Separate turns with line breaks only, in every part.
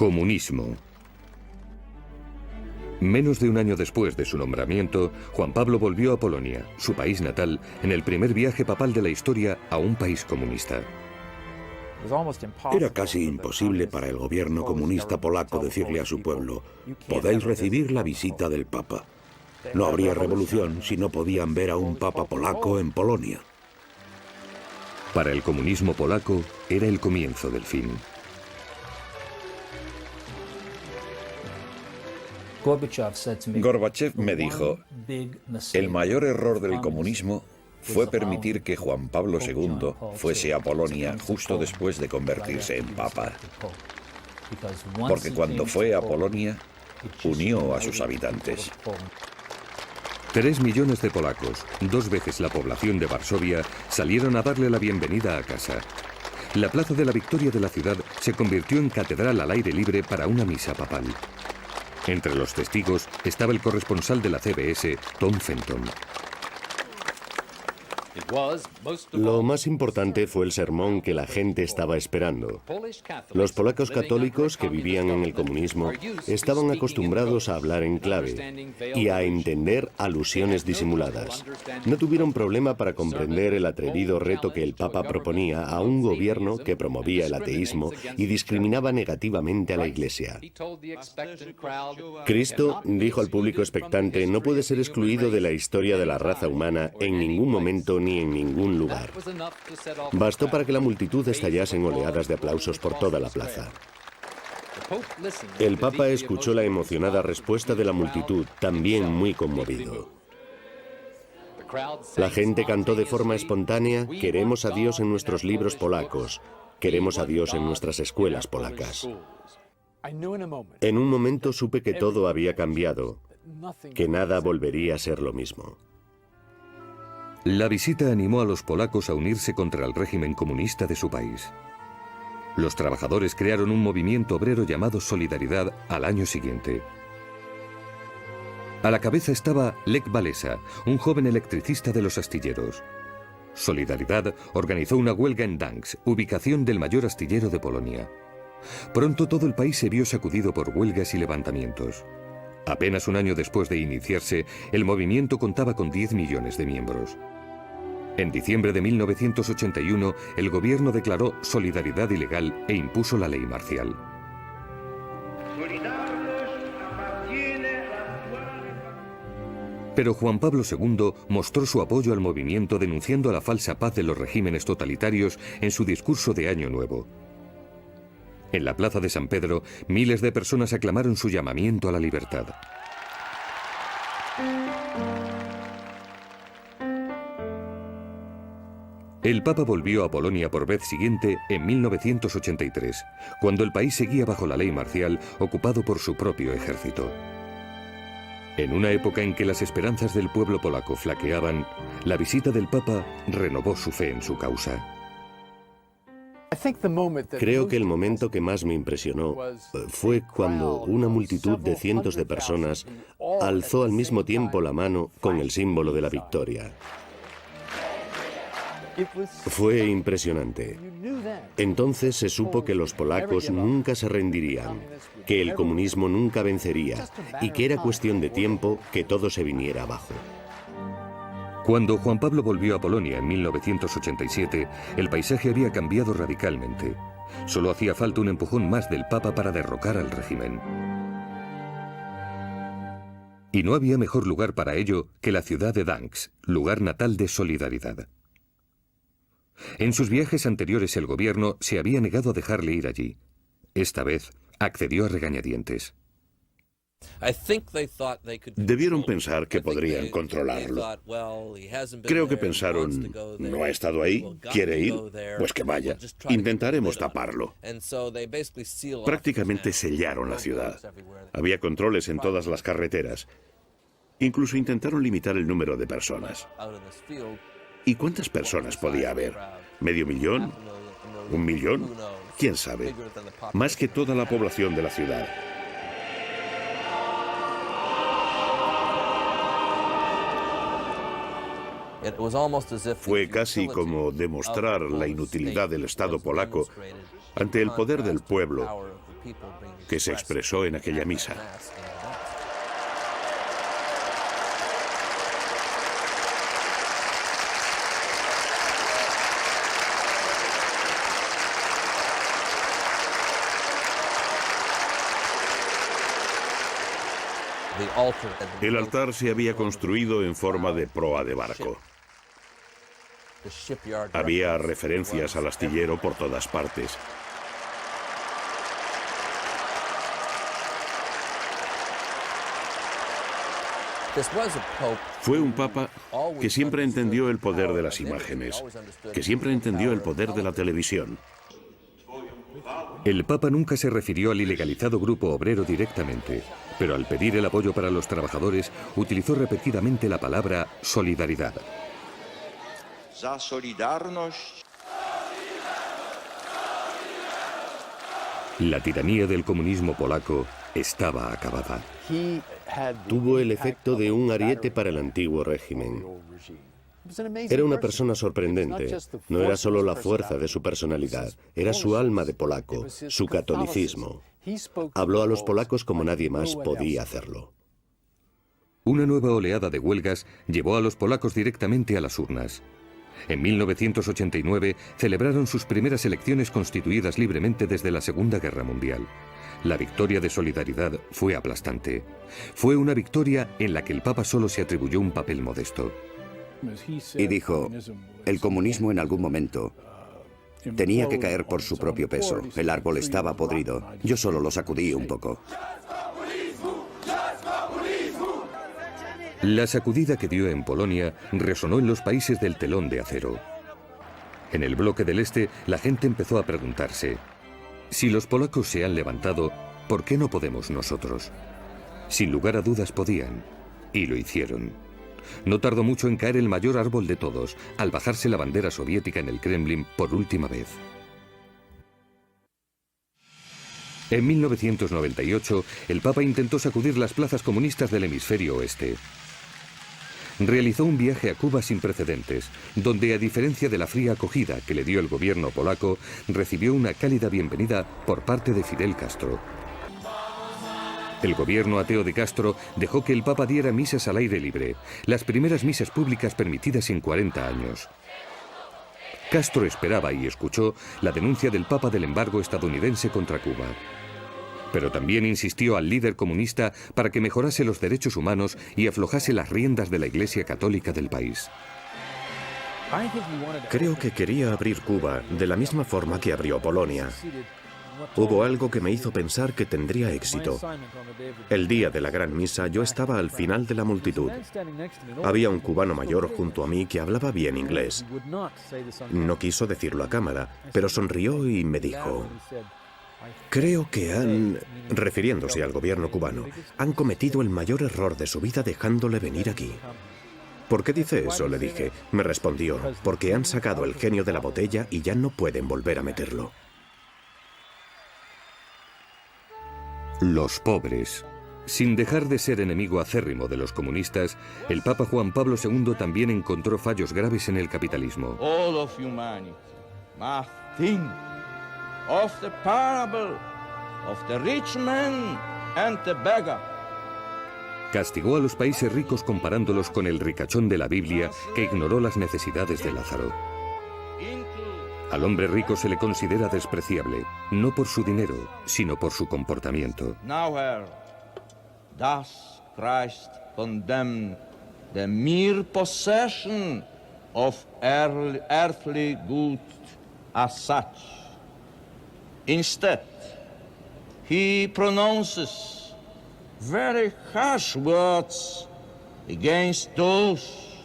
Comunismo. Menos de un año después de su nombramiento, Juan Pablo volvió a Polonia, su país natal, en el primer viaje papal de la historia a un país comunista.
Era casi imposible para el gobierno comunista polaco decirle a su pueblo: podéis recibir la visita del Papa. No habría revolución si no podían ver a un Papa polaco en Polonia.
Para el comunismo polaco era el comienzo del fin.
Gorbachev me dijo: el mayor error del comunismo fue permitir que Juan Pablo II fuese a Polonia justo después de convertirse en papa. Porque cuando fue a Polonia, unió a sus habitantes.
3 millones de polacos, 2 veces la población de Varsovia, salieron a darle la bienvenida a casa. La Plaza de la Victoria de la ciudad se convirtió en catedral al aire libre para una misa papal. Entre los testigos estaba el corresponsal de la CBS, Tom Fenton.
Lo más importante fue el sermón que la gente estaba esperando. Los polacos católicos que vivían en el comunismo estaban acostumbrados a hablar en clave y a entender alusiones disimuladas. No tuvieron problema para comprender el atrevido reto que el Papa proponía a un gobierno que promovía el ateísmo y discriminaba negativamente a la Iglesia. Cristo, dijo al público expectante, no puede ser excluido de la historia de la raza humana en ningún momento ni en ningún lugar. Bastó para que la multitud estallase en oleadas de aplausos por toda la plaza. El Papa escuchó la emocionada respuesta de la multitud, también muy conmovido. La gente cantó de forma espontánea: queremos a Dios en nuestros libros polacos, queremos a Dios en nuestras escuelas polacas. En un momento supe que todo había cambiado, que nada volvería a ser lo mismo.
La visita animó a los polacos a unirse contra el régimen comunista de su país. Los trabajadores crearon un movimiento obrero llamado Solidaridad al año siguiente. A la cabeza estaba Lech Walesa, un joven electricista de los astilleros. Solidaridad organizó una huelga en Gdańsk, ubicación del mayor astillero de Polonia. Pronto todo el país se vio sacudido por huelgas y levantamientos. Apenas un año después de iniciarse, el movimiento contaba con 10 millones de miembros. En diciembre de 1981, el gobierno declaró solidaridad ilegal e impuso la ley marcial. Pero Juan Pablo II mostró su apoyo al movimiento denunciando la falsa paz de los regímenes totalitarios en su discurso de Año Nuevo. En la plaza de San Pedro, miles de personas aclamaron su llamamiento a la libertad. El Papa volvió a Polonia por vez siguiente en 1983, cuando el país seguía bajo la ley marcial, ocupado por su propio ejército. En una época en que las esperanzas del pueblo polaco flaqueaban, la visita del Papa renovó su fe en su causa.
Creo que el momento que más me impresionó fue cuando una multitud de cientos de personas alzó al mismo tiempo la mano con el símbolo de la victoria. Fue impresionante. Entonces se supo que los polacos nunca se rendirían, que el comunismo nunca vencería y que era cuestión de tiempo que todo se viniera abajo.
Cuando Juan Pablo volvió a Polonia en 1987, el paisaje había cambiado radicalmente. Solo hacía falta un empujón más del Papa para derrocar al régimen. Y no había mejor lugar para ello que la ciudad de Gdańsk, lugar natal de Solidaridad. En sus viajes anteriores el gobierno se había negado a dejarle ir allí. Esta vez accedió a regañadientes.
Debieron pensar que podrían controlarlo. Creo que pensaron: no ha estado ahí, quiere ir, pues que vaya. Intentaremos taparlo. Prácticamente sellaron la ciudad. Había controles en todas las carreteras. Incluso intentaron limitar el número de personas. ¿Y cuántas personas podía haber? ¿Medio millón? ¿1 millón? ¿Quién sabe? Más que toda la población de la ciudad. Fue casi como demostrar la inutilidad del Estado polaco ante el poder del pueblo que se expresó en aquella misa. El altar se había construido en forma de proa de barco. Había referencias al astillero por todas partes. Fue un papa que siempre entendió el poder de las imágenes, que siempre entendió el poder de la televisión.
El Papa nunca se refirió al ilegalizado grupo obrero directamente, pero al pedir el apoyo para los trabajadores, utilizó repetidamente la palabra solidaridad. La tiranía del comunismo polaco estaba acabada.
Tuvo el efecto de un ariete para el antiguo régimen. Era una persona sorprendente. No era solo la fuerza de su personalidad, era su alma de polaco, su catolicismo. Habló a los polacos como nadie más podía hacerlo.
Una nueva oleada de huelgas llevó a los polacos directamente a las urnas. En 1989 celebraron sus primeras elecciones constituidas libremente desde la Segunda Guerra Mundial. La victoria de Solidaridad fue aplastante. Fue una victoria en la que el Papa solo se atribuyó un papel modesto.
Y dijo, el comunismo en algún momento tenía que caer por su propio peso. El árbol estaba podrido. Yo solo lo sacudí un poco.
La sacudida que dio en Polonia resonó en los países del telón de acero. En el bloque del este, la gente empezó a preguntarse, si los polacos se han levantado, ¿por qué no podemos nosotros? Sin lugar a dudas podían, y lo hicieron. No tardó mucho en caer el mayor árbol de todos, al bajarse la bandera soviética en el Kremlin por última vez. En 1998, el Papa intentó sacudir las plazas comunistas del hemisferio oeste. Realizó un viaje a Cuba sin precedentes, donde, a diferencia de la fría acogida que le dio el gobierno polaco, recibió una cálida bienvenida por parte de Fidel Castro. El gobierno ateo de Castro dejó que el Papa diera misas al aire libre, las primeras misas públicas permitidas en 40 años. Castro esperaba y escuchó la denuncia del Papa del embargo estadounidense contra Cuba. Pero también insistió al líder comunista para que mejorase los derechos humanos y aflojase las riendas de la Iglesia Católica del país.
Creo que quería abrir Cuba de la misma forma que abrió Polonia. Hubo algo que me hizo pensar que tendría éxito. El día de la gran misa yo estaba al final de la multitud. Había un cubano mayor junto a mí que hablaba bien inglés. No quiso decirlo a cámara, pero sonrió y me dijo, creo que han, refiriéndose al gobierno cubano, han cometido el mayor error de su vida dejándole venir aquí. ¿Por qué dice eso?, le dije. Me respondió, porque han sacado el genio de la botella y ya no pueden volver a meterlo.
Los pobres. Sin dejar de ser enemigo acérrimo de los comunistas, el Papa Juan Pablo II también encontró fallos graves en el capitalismo.
All of humanity must think of the parable of the rich man and the beggar.
Castigó a los países ricos comparándolos con el ricachón de la Biblia que ignoró las necesidades de Lázaro. Al hombre rico se le considera despreciable, no por su dinero, sino por su comportamiento.
Nowhere does Christ condemn the mere possession of earthly goods as such. Instead, he pronounces very harsh words against those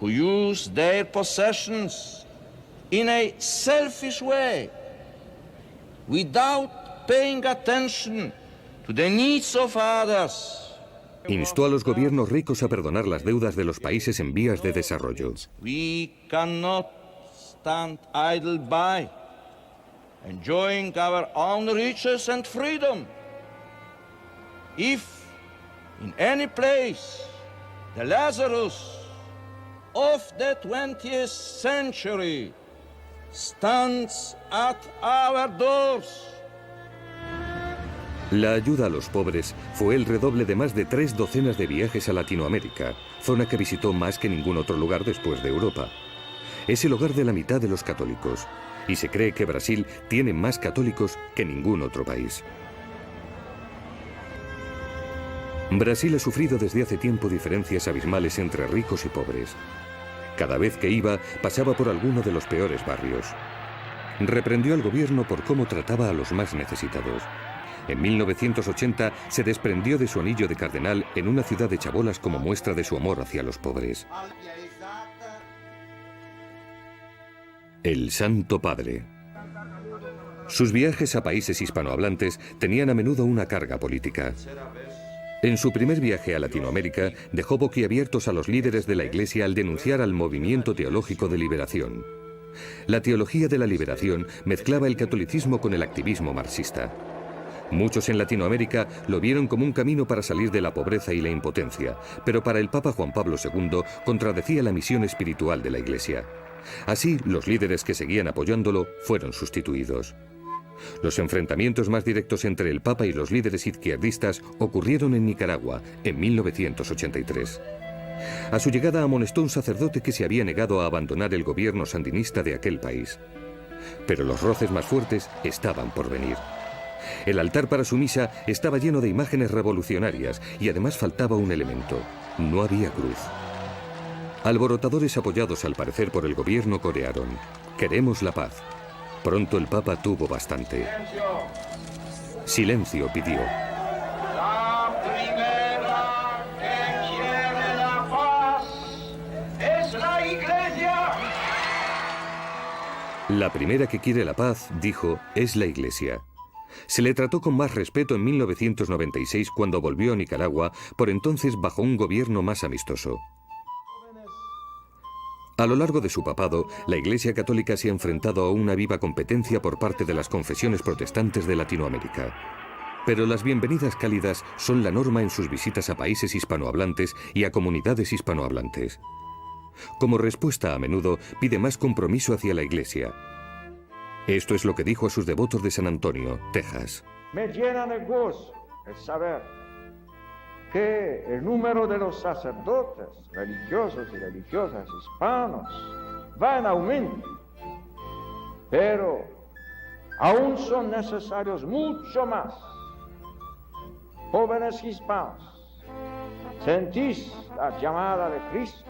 who use their possessions in a selfish way, without paying attention to the needs of others.
Instó a los gobiernos ricos a perdonar las deudas de los países en vías de desarrollo.
We cannot stand idle by, enjoying our own riches and freedom. If in any place the Lazarus of the 20th century stands at our doors,
La ayuda a los pobres fue el redoble de más de 3 docenas de viajes a Latinoamérica, zona que visitó más que ningún otro lugar después de Europa. Es el hogar de la mitad de los católicos, y se cree que Brasil tiene más católicos que ningún otro país. Brasil ha sufrido desde hace tiempo diferencias abismales entre ricos y pobres. Cada vez que iba, pasaba por alguno de los peores barrios. Reprendió al gobierno por cómo trataba a los más necesitados. En 1980 se desprendió de su anillo de cardenal en una ciudad de chabolas como muestra de su amor hacia los pobres. El Santo Padre. Sus viajes a países hispanohablantes tenían a menudo una carga política. En su primer viaje a Latinoamérica, dejó boquiabiertos a los líderes de la Iglesia al denunciar al movimiento teológico de liberación. La teología de la liberación mezclaba el catolicismo con el activismo marxista. Muchos en Latinoamérica lo vieron como un camino para salir de la pobreza y la impotencia, pero para el Papa Juan Pablo II contradecía la misión espiritual de la Iglesia. Así, los líderes que seguían apoyándolo fueron sustituidos. Los enfrentamientos más directos entre el Papa y los líderes izquierdistas ocurrieron en Nicaragua, en 1983. A su llegada amonestó un sacerdote que se había negado a abandonar el gobierno sandinista de aquel país. Pero los roces más fuertes estaban por venir. El altar para su misa estaba lleno de imágenes revolucionarias y además faltaba un elemento: no había cruz. Alborotadores apoyados al parecer por el gobierno corearon: «Queremos la paz». Pronto el Papa tuvo bastante. Silencio pidió.
La primera que quiere la paz es la Iglesia.
La primera que quiere la paz, dijo, es la Iglesia. Se le trató con más respeto en 1996 cuando volvió a Nicaragua, por entonces bajo un gobierno más amistoso. A lo largo de su papado, la Iglesia Católica se ha enfrentado a una viva competencia por parte de las confesiones protestantes de Latinoamérica. Pero las bienvenidas cálidas son la norma en sus visitas a países hispanohablantes y a comunidades hispanohablantes. Como respuesta, a menudo pide más compromiso hacia la Iglesia. Esto es lo que dijo a sus devotos de San Antonio, Texas.
Me llena de gozo el saber que el número de los sacerdotes, religiosos y religiosas hispanos va en aumento, pero aún son necesarios mucho más. Jóvenes hispanos, ¿sentís la llamada de Cristo?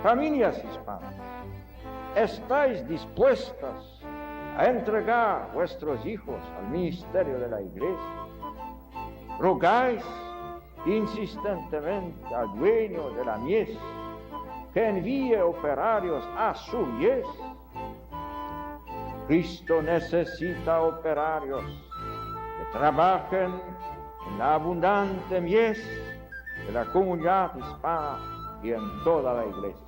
Familias hispanas, ¿estáis dispuestas a entregar vuestros hijos al ministerio de la Iglesia? ¿Rogáis insistentemente al dueño de la mies que envíe operarios a su mies? Cristo necesita operarios que trabajen en la abundante mies de la comunidad hispana y en toda la Iglesia.